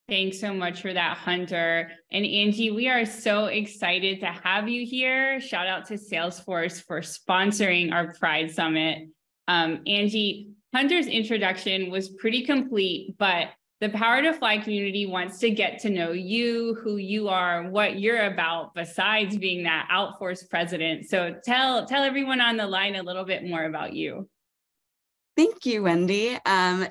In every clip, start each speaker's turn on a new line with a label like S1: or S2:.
S1: Thanks so much for that, Hunter. And Angie, we are so excited to have you here. Shout out to Salesforce for sponsoring our Pride Summit. Angie, Hunter's introduction was pretty complete, but the Power to Fly community wants to get to know you, who you are, what you're about, besides being that Outforce president. So tell everyone on the line a little bit more about you.
S2: Thank you, Wendy.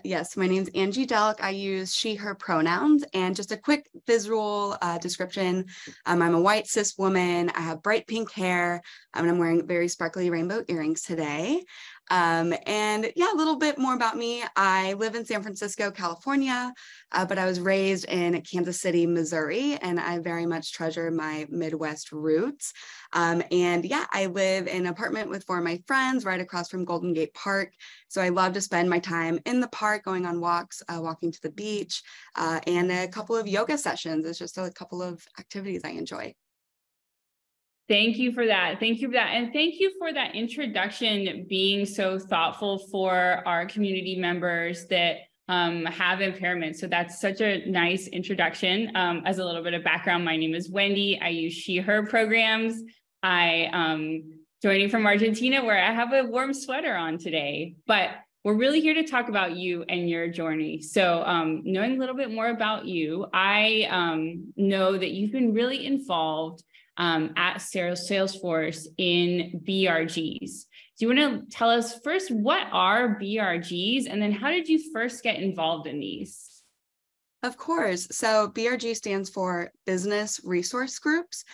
S2: Yes, my name's Angie Delk. I use she, her pronouns, and just a quick visual description. I'm a white cis woman. I have bright pink hair, and I'm wearing very sparkly rainbow earrings today. And yeah, a little bit more about me. I live in San Francisco, California, but I was raised in Kansas City, Missouri, and I very much treasure my Midwest roots. And yeah, I live in an apartment with 4 of my friends right across from Golden Gate Park. So I love to spend my time in the park, going on walks, walking to the beach, and a couple of yoga sessions. It's just a couple of activities I enjoy.
S1: Thank you for that. Thank you for that. And thank you for that introduction, being so thoughtful for our community members that have impairments. So that's such a nice introduction. As a little bit of background, my name is Wendy. I use she, her programs. I joining from Argentina, where I have a warm sweater on today, but we're really here to talk about you and your journey. So knowing a little bit more about you, I know that you've been really involved at Salesforce in BRGs. Do you want to tell us first, what are BRGs, and then how did you first get involved in these?
S2: Of course. So BRG stands for Business Resource Groups.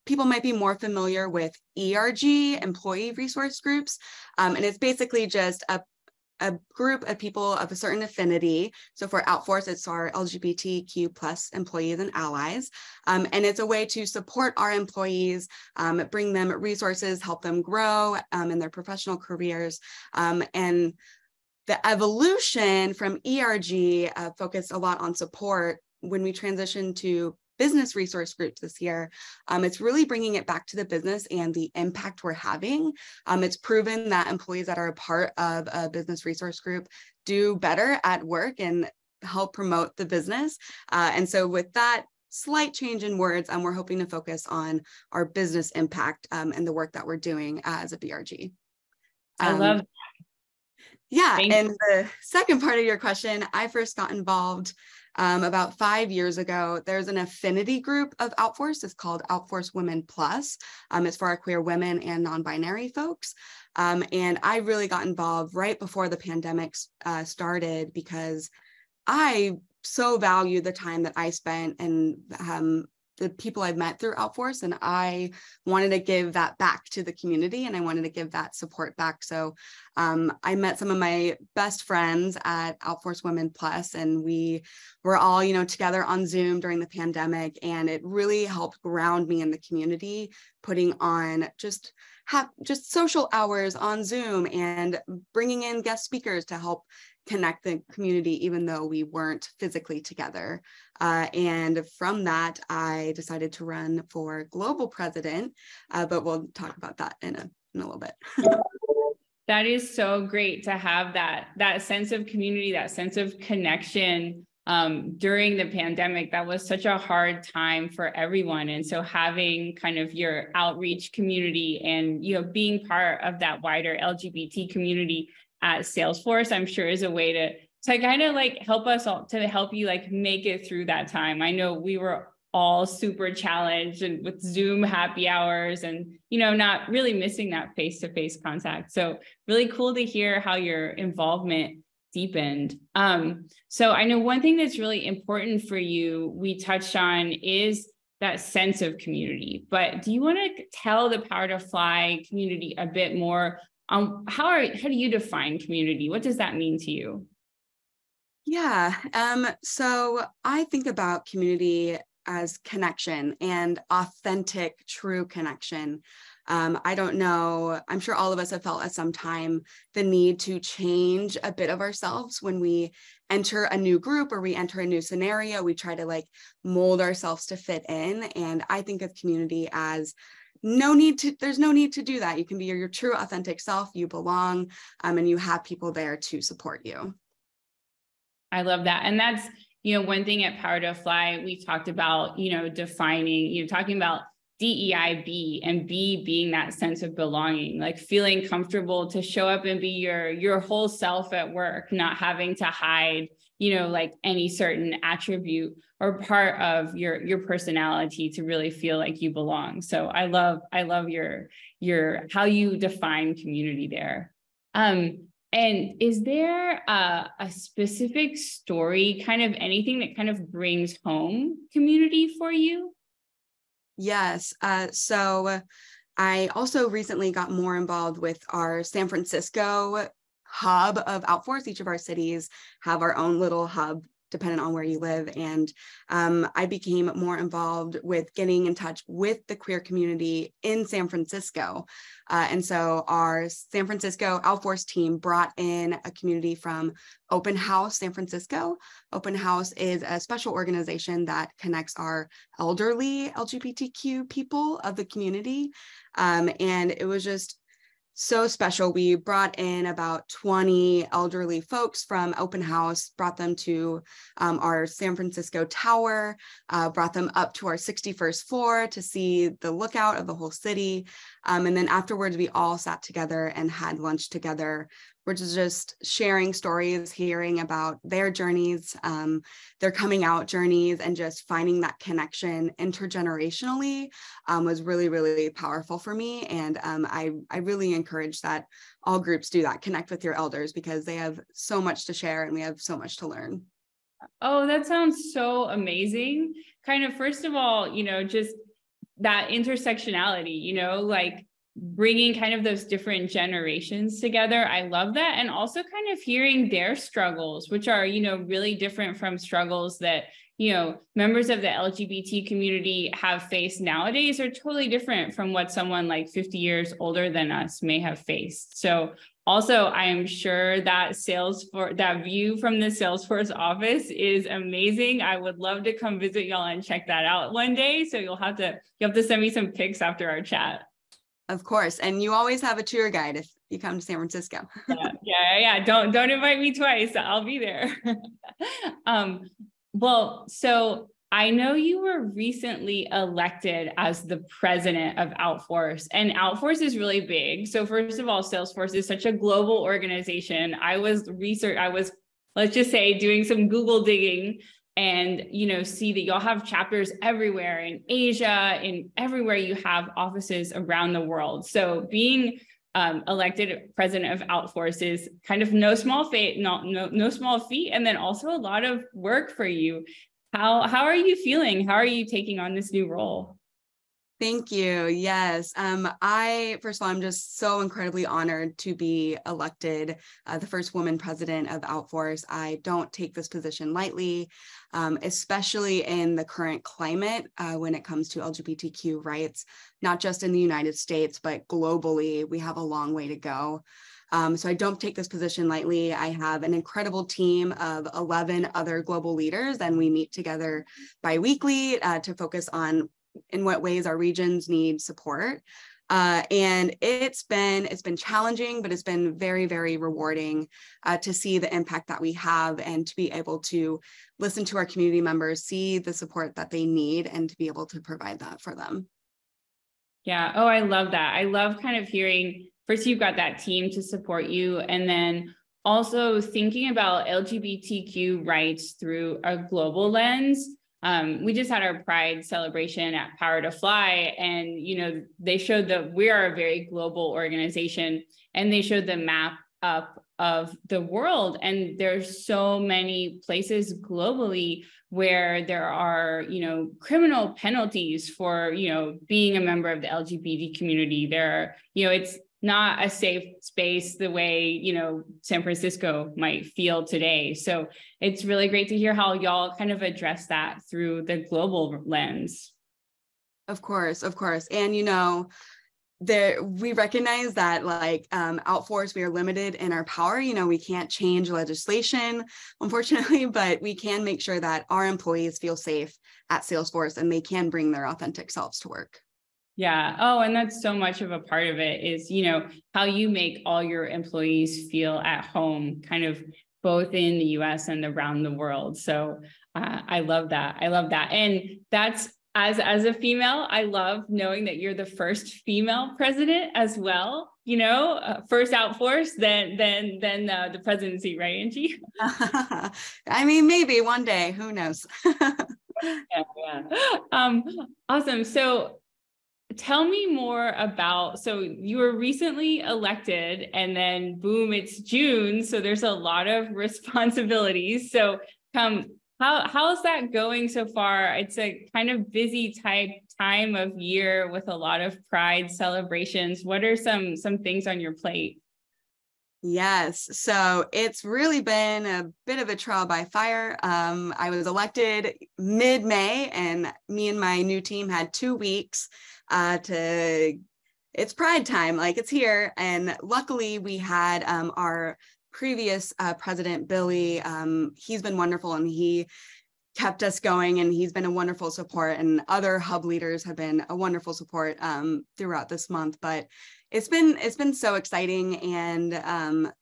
S2: People might be more familiar with ERG, Employee Resource Groups, and it's basically just a group of people of a certain affinity. So for Outforce, it's our LGBTQ plus employees and allies. And it's a way to support our employees, bring them resources, help them grow in their professional careers. And the evolution from ERG focused a lot on support. When we transitioned to business resource groups this year, it's really bringing it back to the business and the impact we're having. It's proven that employees that are a part of a business resource group do better at work and help promote the business. And so with that slight change in words, we're hoping to focus on our business impact and the work that we're doing as a BRG.
S1: I love that.
S2: Yeah, and the second part of your question, I first got involved about 5 years ago. There's an affinity group of Outforce. It's called Outforce Women Plus. It's for our queer women and non-binary folks. And I really got involved right before the pandemic started, because I so value the time that I spent and the people I've met through Outforce, and I wanted to give that back to the community, and I wanted to give that support back. So I met some of my best friends at Outforce Women Plus, and we were all, together on Zoom during the pandemic, and it really helped ground me in the community, putting on just social hours on Zoom and bringing in guest speakers to help connect the community, even though we weren't physically together. And from that, I decided to run for global president, but we'll talk about that in a little bit.
S1: That is so great to have that sense of community, that sense of connection during the pandemic. That was such a hard time for everyone. And so having kind of your outreach community and, being part of that wider LGBT community at Salesforce, I'm sure is a way to kind of help us all, to help you make it through that time. I know we were all super challenged and with Zoom happy hours and, not really missing that face-to-face contact. So really cool to hear how your involvement deepened. So I know one thing that's really important for you, we touched on, is that sense of community. But do you want to tell the Power to Fly community a bit more? How do you define community? What does that mean to you?
S2: Yeah, so I think about community as connection and authentic, true connection. I don't know, I'm sure all of us have felt at some time the need to change a bit of ourselves when we enter a new group or we enter a new scenario. We try to mold ourselves to fit in. And I think of community as there's no need to do that. You can be your true authentic self, you belong, and you have people there to support you.
S1: I love that. And that's, one thing at Power to Fly, we talked about, defining, talking about DEIB, and B being that sense of belonging, like feeling comfortable to show up and be your whole self at work, not having to hide, like any certain attribute or part of your personality to really feel like you belong. So I love your how you define community there. And is there a specific story, kind of anything that kind of brings home community for you?
S2: Yes. So I also recently got more involved with our San Francisco hub of Outforce. Each of our cities have our own little hub, depending on where you live. And I became more involved with getting in touch with the queer community in San Francisco. And so our San Francisco Outforce team brought in a community from Open House San Francisco. Open House is a special organization that connects our elderly LGBTQ people of the community. And it was just so special. We brought in about 20 elderly folks from Open House, brought them to our San Francisco Tower, brought them up to our 61st floor to see the lookout of the whole city. And then afterwards, we all sat together and had lunch together, which is just sharing stories, hearing about their journeys, their coming out journeys, and just finding that connection intergenerationally was really, really powerful for me. And I really encourage that all groups do that, connect with your elders, because they have so much to share and we have so much to learn.
S1: Oh, that sounds so amazing. Kind of, first of all, just that intersectionality, like bringing kind of those different generations together. I love that. And also kind of hearing their struggles, which are, really different from struggles that, members of the LGBT community have faced nowadays, are totally different from what someone like 50 years older than us may have faced. So also, I'm sure that that view from the Salesforce office is amazing. I would love to come visit y'all and check that out one day. So you'll have to send me some pics after our chat.
S2: Of course. And you always have a tour guide if you come to San Francisco.
S1: Yeah. Don't invite me twice. I'll be there. Well, so I know you were recently elected as the president of Outforce, and Outforce is really big. So first of all, Salesforce is such a global organization. I was, let's just say, doing some Google digging and, see that y'all have chapters everywhere in Asia, in everywhere you have offices around the world. So being elected president of Outforce is kind of no small feat, no small feat, and then also a lot of work for you. How are you feeling? How are you taking on this new role?
S2: Thank you. Yes. First of all, I'm just so incredibly honored to be elected the first woman president of Outforce. I don't take this position lightly, especially in the current climate when it comes to LGBTQ rights, not just in the United States, but globally. We have a long way to go. So I don't take this position lightly. I have an incredible team of 11 other global leaders, and we meet together bi-weekly to focus on in what ways our regions need support. And it's been challenging, but it's been very, very rewarding to see the impact that we have and to be able to listen to our community members, see the support that they need, and to be able to provide that for them.
S1: Yeah. Oh, I love that. I love kind of hearing, first, you've got that team to support you, and then also thinking about LGBTQ rights through a global lens. We just had our Pride celebration at Power to Fly, and they showed that we are a very global organization, and they showed the map up of the world, and there's so many places globally where there are criminal penalties for being a member of the LGBT community. There are it's not a safe space the way, San Francisco might feel today. So it's really great to hear how y'all kind of address that through the global lens.
S2: Of course. And, we recognize that Outforce, we are limited in our power. We can't change legislation, unfortunately, but we can make sure that our employees feel safe at Salesforce and they can bring their authentic selves to work.
S1: Yeah. Oh, and that's so much of a part of it is, how you make all your employees feel at home, kind of both in the US and around the world. So I love that. I love that. And that's, as a female, I love knowing that you're the first female president as well. You know, first Outforce, then the presidency, right, Angie?
S2: I mean, maybe one day, who knows?
S1: Yeah. Awesome. So tell me more about, so you were recently elected and then boom, it's June. So there's a lot of responsibilities. So how's that going so far? It's a kind of busy time of year with a lot of pride celebrations. What are some things on your plate?
S2: Yes, so it's really been a bit of a trial by fire. I was elected mid-May, and me and my new team had 2 weeks it's Pride time, like it's here. And luckily we had our previous president, Billy. He's been wonderful, and he kept us going, and he's been a wonderful support, and other hub leaders have been a wonderful support throughout this month. But it's been so exciting, and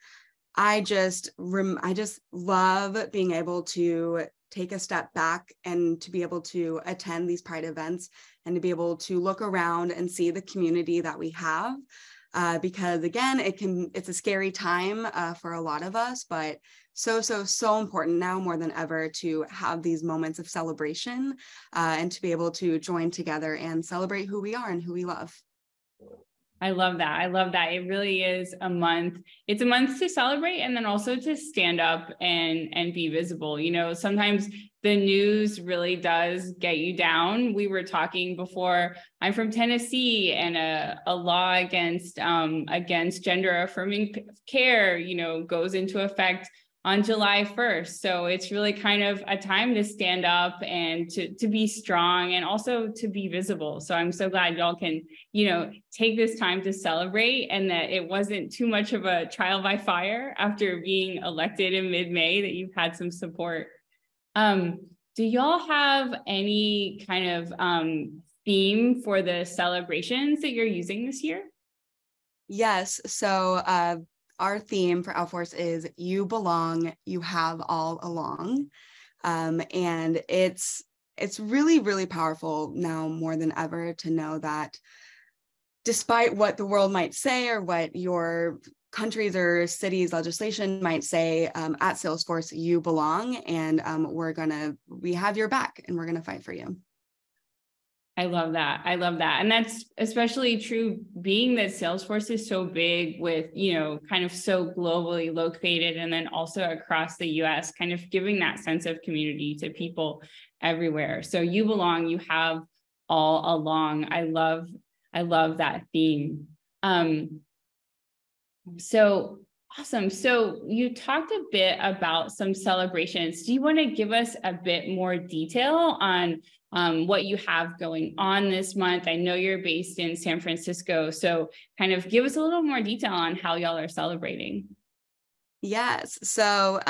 S2: I just love being able to take a step back and to be able to attend these Pride events and to be able to look around and see the community that we have. Because again, it's a scary time for a lot of us, but so important now more than ever to have these moments of celebration and to be able to join together and celebrate who we are and who we love.
S1: I love that. I love that. It really is a month. It's a month to celebrate, and then also to stand up and be visible. You know, sometimes the news really does get you down. We were talking before, I'm from Tennessee, and a law against gender affirming care, you know, goes into effect on July 1st. So it's really kind of a time to stand up and to be strong and also to be visible. So I'm so glad y'all can, you know, take this time to celebrate, and that it wasn't too much of a trial by fire after being elected in mid-May, that you've had some support. Do y'all have any kind of theme for the celebrations that you're using this year?
S2: Yes. So our theme for Outforce is "You Belong, You Have All Along," and it's really powerful now more than ever to know that despite what the world might say or what your countries or cities legislation might say, at Salesforce, you belong, and we have your back, and we're gonna fight for you.
S1: I love that. I love that. And that's especially true being that Salesforce is so big with, you know, kind of so globally located, and then also across the US, kind of giving that sense of community to people everywhere. So you belong, you have all along. I love that theme. So awesome. So you talked a bit about some celebrations. Do you want to give us a bit more detail on what you have going on this month? I know you're based in San Francisco, so kind of give us a little more detail on how y'all are celebrating.
S2: Yes. So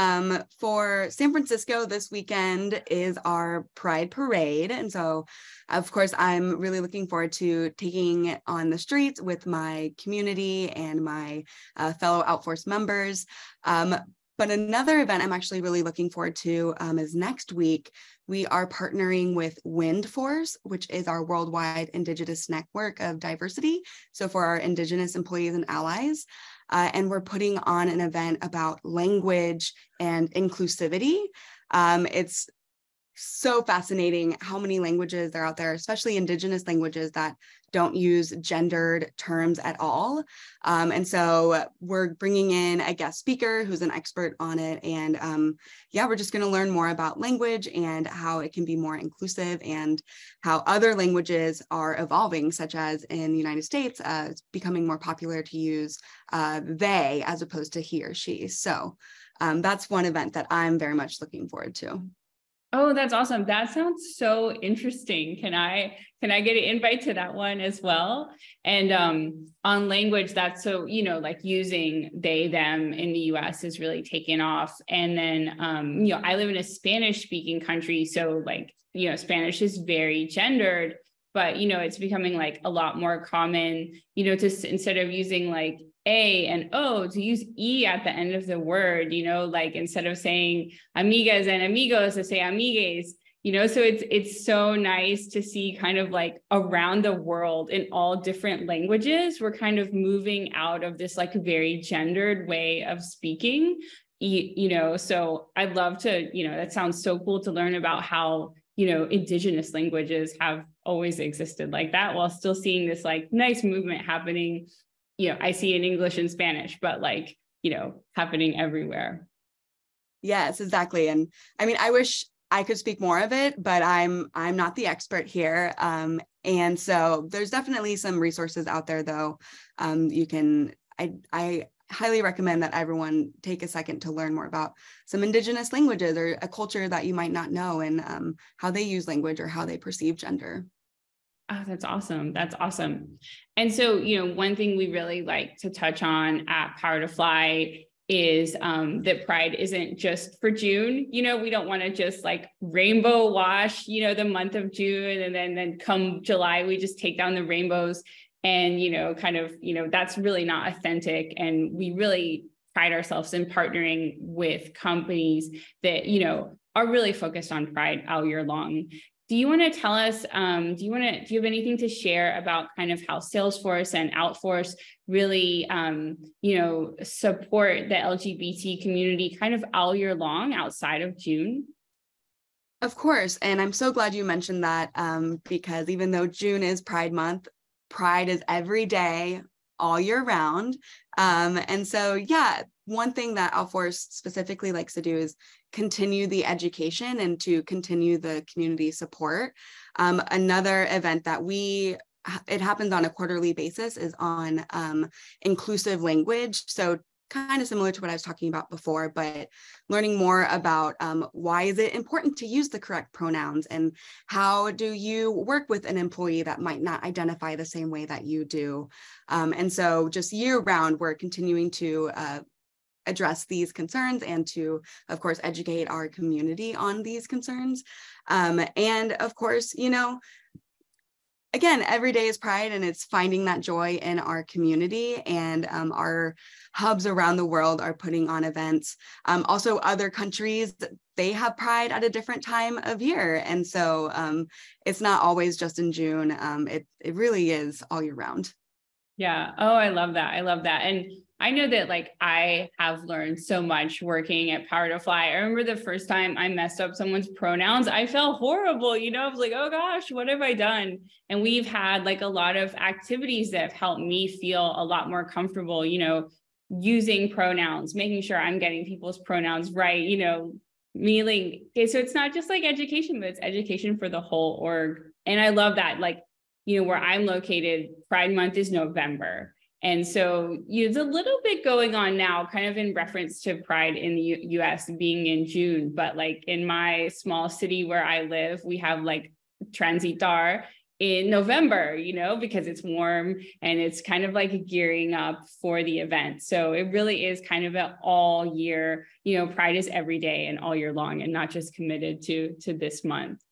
S2: for San Francisco, this weekend is our Pride Parade. And so, of course, I'm really looking forward to taking it on the streets with my community and my fellow Outforce members. But another event I'm actually really looking forward to is next week. We are partnering with Outforce, which is our worldwide Indigenous network of diversity. So for our Indigenous employees and allies. And we're putting on an event about language and inclusivity. It's so fascinating how many languages are out there, especially Indigenous languages that don't use gendered terms at all. And so we're bringing in a guest speaker who's an expert on it. And yeah, we're just going to learn more about language and how it can be more inclusive, and how other languages are evolving, such as in the United States, it's becoming more popular to use they as opposed to he or she. So that's one event that I'm very much looking forward to.
S1: Oh, that's awesome. That sounds so interesting. Can I get an invite to that one as well? And on language, that's so, you know, like using they, them in the US is really taken off. And then, you know, I live in a Spanish speaking country. So like, you know, Spanish is very gendered, but, you know, it's becoming like a lot more common, you know, to instead of using like A and O, to use E at the end of the word, like instead of saying amigas and amigos, to say amigues, so it's so nice to see kind of like around the world in all different languages, we're kind of moving out of this like very gendered way of speaking, so I'd love to, that sounds so cool to learn about how, indigenous languages have always existed like that, while still seeing this like nice movement happening. I see in English and Spanish, but like, happening everywhere.
S2: Yes, exactly. And I mean, I wish I could speak more of it, but I'm not the expert here. And so there's definitely some resources out there though. I highly recommend that everyone take a second to learn more about some indigenous languages or a culture that you might not know, and how they use language or how they perceive gender.
S1: Oh, that's awesome. That's awesome. And so, one thing we really like to touch on at Power to Fly is that Pride isn't just for June. We don't want to just like rainbow wash, the month of June, and then come July, we just take down the rainbows and, that's really not authentic. And we really pride ourselves in partnering with companies that, are really focused on Pride all year long. Do you want to tell us, do you have anything to share about kind of how Salesforce and Outforce really, support the LGBT community kind of all year long outside of June?
S2: Of course. And I'm so glad you mentioned that, because even though June is Pride Month, Pride is every day, all year round. And so, yeah, one thing that Outforce specifically likes to do is continue the education and to continue the community support. Another event that it happens on a quarterly basis is on inclusive language. So kind of similar to what I was talking about before, but learning more about why is it important to use the correct pronouns, and how do you work with an employee that might not identify the same way that you do. And so just year round, we're continuing to address these concerns and to, of course, educate our community on these concerns. And of course, again, every day is Pride, and it's finding that joy in our community, and our hubs around the world are putting on events. Also, other countries, they have Pride at a different time of year. And so it's not always just in June. It really is all year round.
S1: Yeah. Oh, I love that. I love that. And I know that like I have learned so much working at Power to Fly. I remember the first time I messed up someone's pronouns, I felt horrible. I was like, oh gosh, what have I done? And we've had like a lot of activities that have helped me feel a lot more comfortable, using pronouns, making sure I'm getting people's pronouns right, meaning, okay, so it's not just like education, but it's education for the whole org. And I love that, like, where I'm located, Pride Month is November. And so there's a little bit going on now, kind of in reference to Pride in the US being in June. But like in my small city where I live, we have like Transitar in November, because it's warm and it's kind of like gearing up for the event. So it really is kind of an all year, Pride is every day and all year long, and not just committed to this month.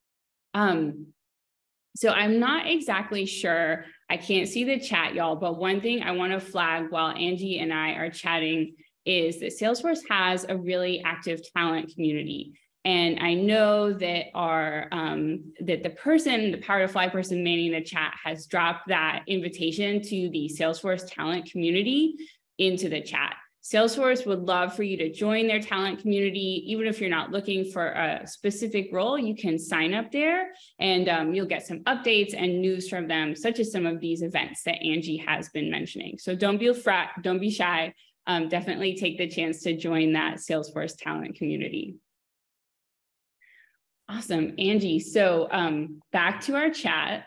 S1: So I'm not exactly sure, I can't see the chat, y'all, but one thing I want to flag while Angie and I are chatting is that Salesforce has a really active talent community. And I know that that the Power to Fly person manning the chat has dropped that invitation to the Salesforce talent community into the chat. Salesforce would love for you to join their talent community. Even if you're not looking for a specific role, you can sign up there, and you'll get some updates and news from them, such as some of these events that Angie has been mentioning. So don't be shy. Definitely take the chance to join that Salesforce talent community. Awesome, Angie. So back to our chat.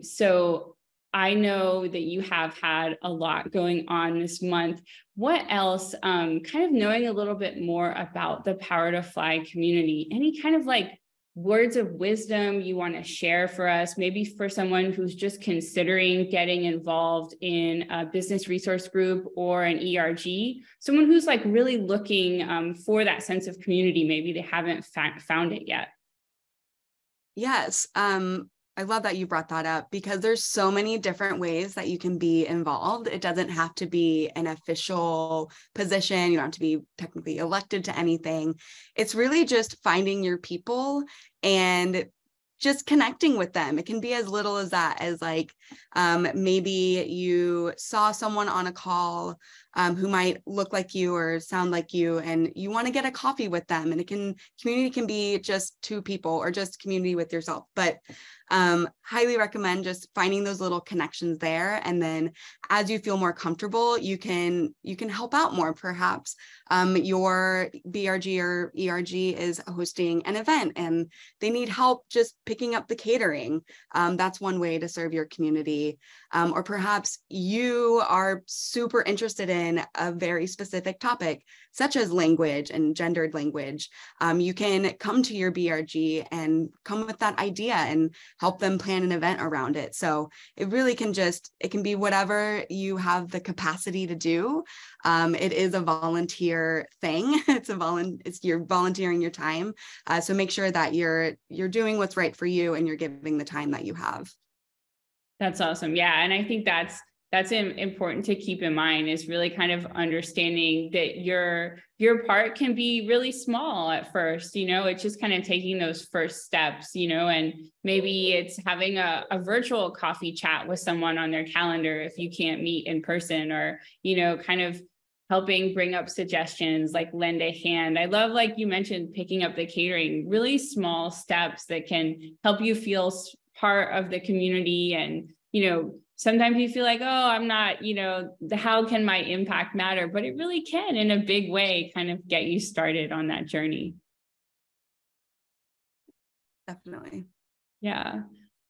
S1: So I know that you have had a lot going on this month. What else, kind of knowing a little bit more about the Power to Fly community, any kind of like words of wisdom you want to share for us, maybe for someone who's just considering getting involved in a business resource group or an ERG, someone who's like really looking for that sense of community, maybe they haven't found it yet?
S2: Yes. I love that you brought that up because there's so many different ways that you can be involved. It doesn't have to be an official position. You don't have to be technically elected to anything. It's really just finding your people and just connecting with them. It can be as little as that, as like maybe you saw someone on a call who might look like you or sound like you, and you want to get a coffee with them. And community can be just two people or just community with yourself. But highly recommend just finding those little connections there. And then as you feel more comfortable, you can help out more. Perhaps your BRG or ERG is hosting an event and they need help just picking up the catering. That's one way to serve your community. Or perhaps you are super interested in a very specific topic, such as language and gendered language. You can come to your BRG and come with that idea and help them plan an event around it. So it really it can be whatever you have the capacity to do. It is a volunteer thing. You're volunteering your time. So make sure that you're doing what's right for you and you're giving the time that you have.
S1: That's awesome. Yeah. And I think that's important to keep in mind, is really kind of understanding that your part can be really small at first. It's just kind of taking those first steps, and maybe it's having a virtual coffee chat with someone on their calendar if you can't meet in person, or, kind of helping bring up suggestions, like lend a hand. I love, like you mentioned, picking up the catering, really small steps that can help you feel part of the community. And, sometimes you feel like, oh, I'm not, how can my impact matter? But it really can, in a big way, kind of get you started on that journey.
S2: Definitely.
S1: Yeah.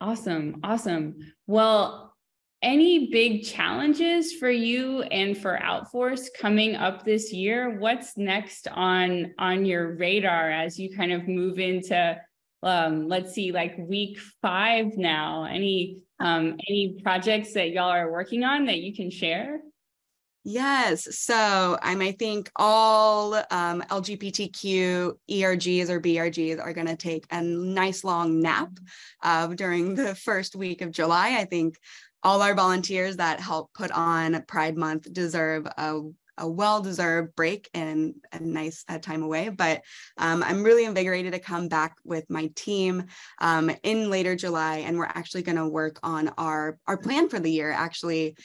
S1: Awesome. Well, any big challenges for you and for Outforce coming up this year? What's next on your radar as you kind of move into, let's see, like week 5 now? Any projects that y'all are working on that you can share?
S2: Yes. So I think all LGBTQ ERGs or BRGs are going to take a nice long nap during the first week of July. I think all our volunteers that help put on Pride Month deserve a well-deserved break and a nice time away. But I'm really invigorated to come back with my team in later July, and we're actually going to work on our plan for the year. Actually,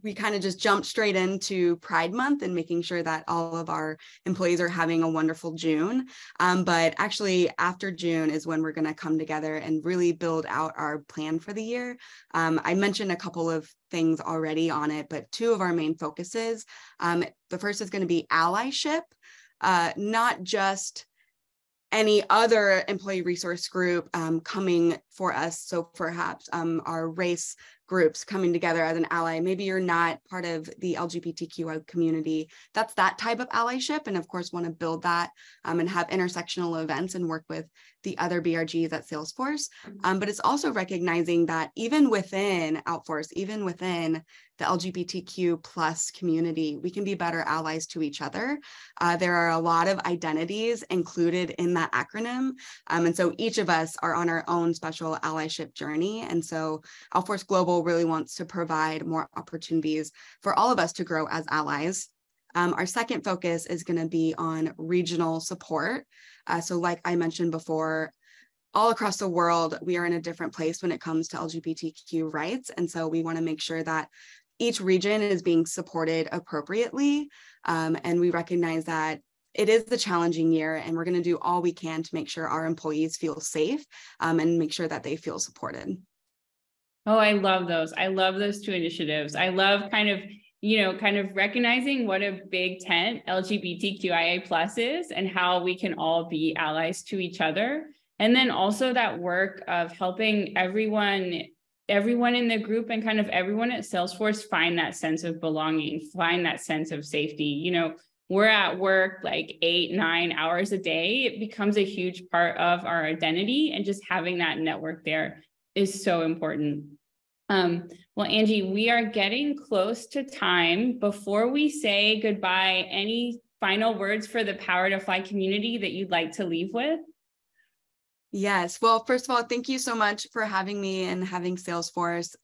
S2: we kind of just jumped straight into Pride Month and making sure that all of our employees are having a wonderful June. But actually after June is when we're going to come together and really build out our plan for the year. I mentioned a couple of things already on it, but 2 of our main focuses. The first is going to be allyship, not just any other employee resource group coming for us. So perhaps our race groups coming together as an ally. Maybe you're not part of the LGBTQIA community. That's that type of allyship. And of course, want to build that and have intersectional events and work with the other BRGs at Salesforce. But it's also recognizing that even within Outforce, even within the LGBTQ plus community, we can be better allies to each other. There are a lot of identities included in that acronym. And so each of us are on our own special allyship journey. And so Outforce Global really wants to provide more opportunities for all of us to grow as allies. Our second focus is going to be on regional support. So like I mentioned before, all across the world, we are in a different place when it comes to LGBTQ rights. And so we want to make sure that each region is being supported appropriately. And we recognize that it is the challenging year, and we're going to do all we can to make sure our employees feel safe and make sure that they feel supported.
S1: Oh, I love those. I love those 2 initiatives. I love kind of recognizing what a big tent LGBTQIA plus is and how we can all be allies to each other. And then also that work of helping everyone in the group and kind of everyone at Salesforce find that sense of belonging, find that sense of safety. We're at work like 8-9 hours a day. It becomes a huge part of our identity, and just having that network there is so important. Well, Angie, we are getting close to time. Before we say goodbye, any final words for the Power to Fly community that you'd like to leave with?
S2: Yes. Well, first of all, thank you so much for having me and having Salesforce.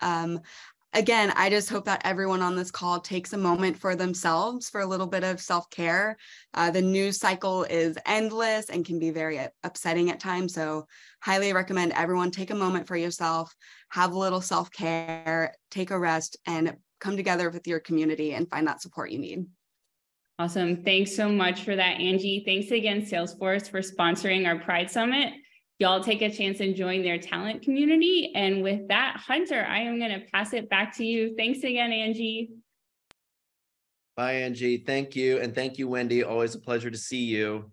S2: Again, I just hope that everyone on this call takes a moment for themselves for a little bit of self-care. The news cycle is endless and can be very upsetting at times. So highly recommend everyone take a moment for yourself, have a little self-care, take a rest, and come together with your community and find that support you need.
S1: Awesome. Thanks so much for that, Angie. Thanks again, Salesforce, for sponsoring our Pride Summit. Y'all take a chance and join their talent community. And with that, Hunter, I am going to pass it back to you. Thanks again, Angie.
S3: Bye, Angie. Thank you. And thank you, Wendy. Always a pleasure to see you.